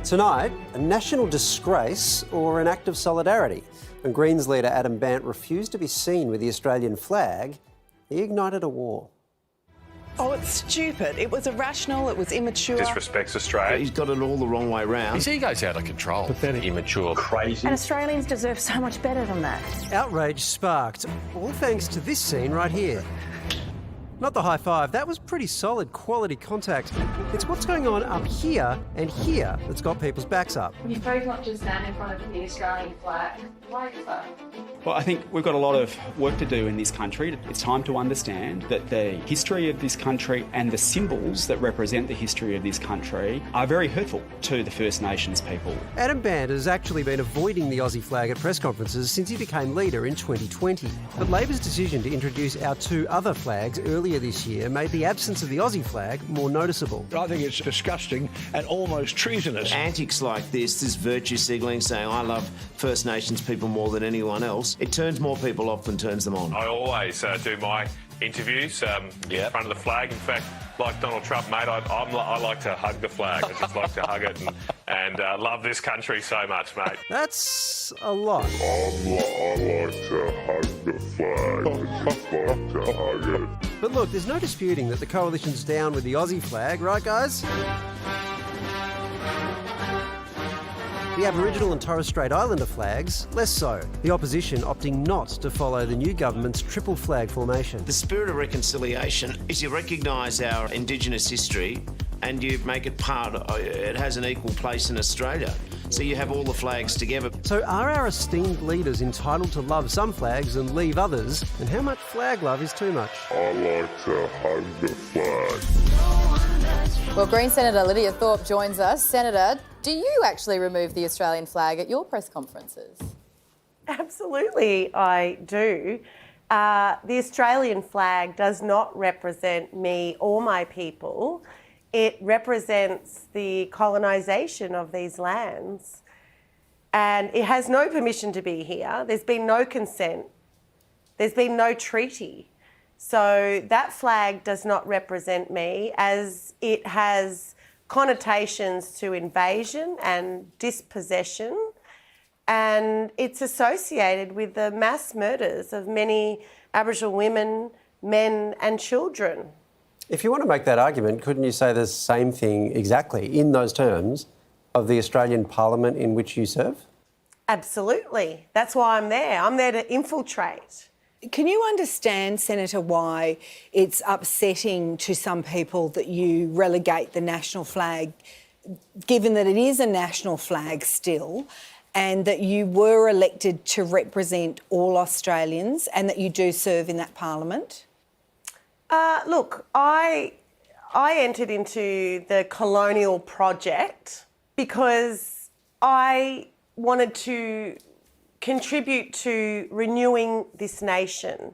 Tonight, a national disgrace or an act of solidarity. When Greens leader Adam Bandt refused to be seen with the Australian flag, he ignited a war. Oh, it's stupid. It was irrational, it was immature. Disrespects Australia. He's got it all the wrong way round. His ego's out of control. Pathetic. Immature. Crazy. And Australians deserve so much better than that. Outrage sparked, all thanks to this scene right here. Not the high five, that was pretty solid quality contact. It's what's going on up here and here that's got people's backs up. You've both not just stand in front of the Australian flag. Why is that? Well, I think we've got a lot of work to do in this country. It's time to understand that the history of this country and the symbols that represent the history of this country are very hurtful to the First Nations people. Adam Bandt has actually been avoiding the Aussie flag at press conferences since he became leader in 2020. But Labor's decision to introduce our two other flags earlier this year made the absence of the Aussie flag more noticeable. I think it's disgusting and almost treasonous. Antics like this virtue signalling, saying I love First Nations people more than anyone else, it turns more people off than turns them on. I always do my interviews in front of the flag. In fact, like Donald Trump, mate, I like to hug the flag. I just like to hug it and love this country so much, mate. That's a lot. I like to hug the flag. I just like to hug it. But look, there's no disputing that the coalition's down with the Aussie flag, right guys? The Aboriginal and Torres Strait Islander flags, less so. The opposition opting not to follow the new government's triple flag formation. The spirit of reconciliation is you recognise our Indigenous history and you make it it has an equal place in Australia. So you have all the flags together. So are our esteemed leaders entitled to love some flags and leave others? And how much flag love is too much? I like to hug the flag. Well, Green Senator Lidia Thorpe joins us. Senator, do you actually remove the Australian flag at your press conferences? Absolutely, I do. The Australian flag does not represent me or my people. It represents the colonisation of these lands. And it has no permission to be here. There's been no consent. There's been no treaty. So that flag does not represent me, as it has connotations to invasion and dispossession, and it's associated with the mass murders of many Aboriginal women, men and children. If you want to make that argument, couldn't you say the same thing exactly in those terms of the Australian Parliament in which you serve? Absolutely. That's why I'm there. I'm there to infiltrate. Can you understand, Senator, why it's upsetting to some people that you relegate the national flag, given that it is a national flag still, and that you were elected to represent all Australians and that you do serve in that parliament? Look, I entered into the colonial project because I wanted to contribute to renewing this nation.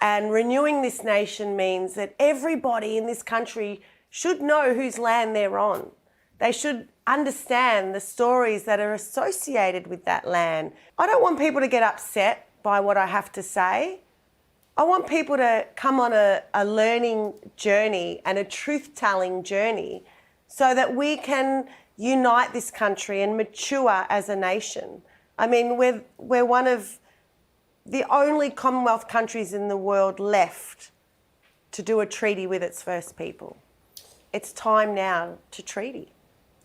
And renewing this nation means that everybody in this country should know whose land they're on. They should understand the stories that are associated with that land. I don't want people to get upset by what I have to say. I want people to come on a learning journey and a truth-telling journey so that we can unite this country and mature as a nation. I mean, we're one of the only Commonwealth countries in the world left to do a treaty with its first people. It's time now to treaty.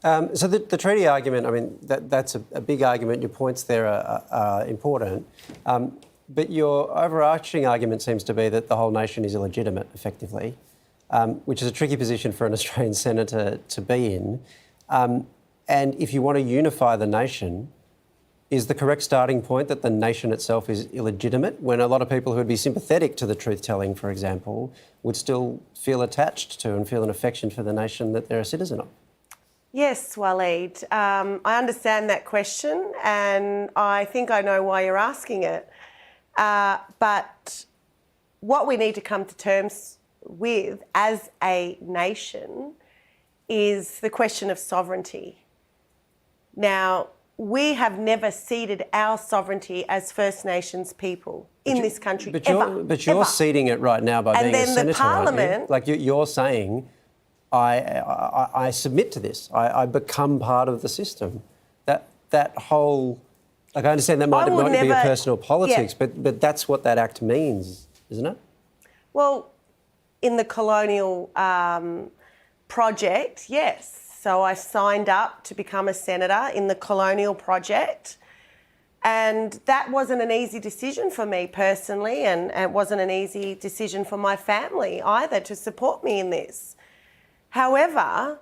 So the treaty argument, I mean, that's a big argument. Your points there are important. But your overarching argument seems to be that the whole nation is illegitimate, effectively, which is a tricky position for an Australian senator to be in. And if you want to unify the nation, is the correct starting point that the nation itself is illegitimate, when a lot of people who would be sympathetic to the truth-telling, for example, would still feel attached to and feel an affection for the nation that they're a citizen of? Yes, Waleed. I understand that question and I think I know why you're asking it. But what we need to come to terms with as a nation is the question of sovereignty. Now, we have never ceded our sovereignty as First Nations people in this country, But you're ceding it right now by being a senator, and then the Parliament... aren't you? Like you're saying, I submit to this. I become part of the system. That whole, like, I understand that might not be a personal politics, but that's what that act means, isn't it? Well, in the colonial project, yes. So I signed up to become a senator in the colonial project. And that wasn't an easy decision for me personally, and it wasn't an easy decision for my family either to support me in this. However,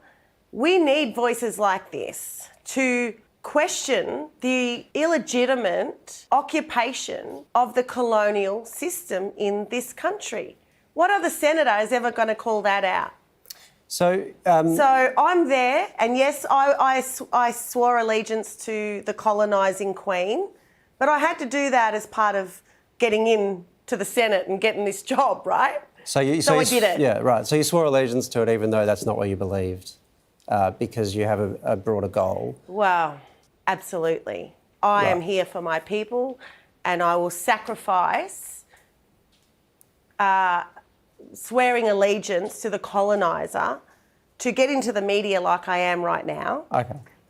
we need voices like this to question the illegitimate occupation of the colonial system in this country. What other senator is ever going to call that out? So I'm there, and yes, I swore allegiance to the colonising Queen, but I had to do that as part of getting in to the Senate and getting this job, right? So I did it. Yeah, right. So you swore allegiance to it even though that's not what you believed, because you have a broader goal. Wow, absolutely. I am here for my people, and I will sacrifice swearing allegiance to the coloniser to get into the media like I am right now,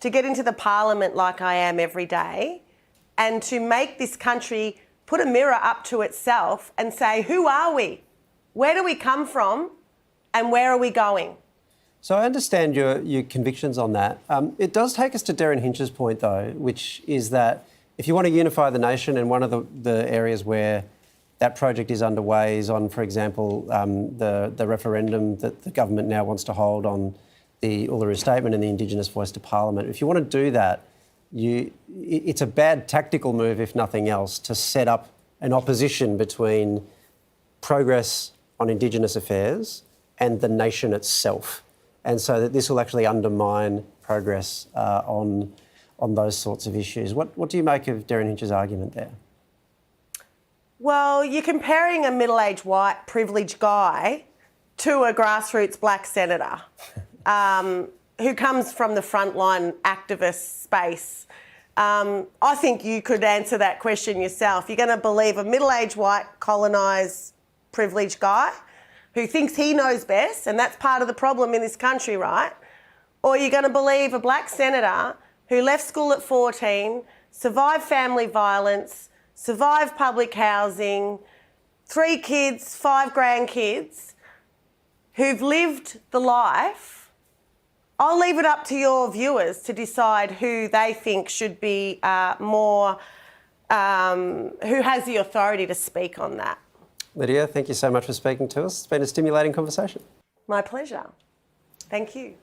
to get into the parliament like I am every day, and to make this country put a mirror up to itself and say, who are we? Where do we come from? And where are we going? So I understand your convictions on that. It does take us to Darren Hinch's point, though, which is that if you want to unify the nation, and one of the areas where that project is underway is on, for example, the referendum that the government now wants to hold on the Uluru Statement and the Indigenous voice to Parliament. If you want to do that, it's a bad tactical move, if nothing else, to set up an opposition between progress on Indigenous affairs and the nation itself, and so that this will actually undermine progress on those sorts of issues. What do you make of Darren Hinch's argument there? Well, you're comparing a middle-aged white privileged guy to a grassroots black senator who comes from the frontline activist space. I think you could answer that question yourself. You're going to believe a middle-aged white colonised privileged guy who thinks he knows best, and that's part of the problem in this country, right? Or you're going to believe a black senator who left school at 14, survived family violence, survived public housing, 3 kids, 5 grandkids, who've lived the life. I'll leave it up to your viewers to decide who they think should be who has the authority to speak on that. Lidia, thank you so much for speaking to us. It's been a stimulating conversation. My pleasure. Thank you.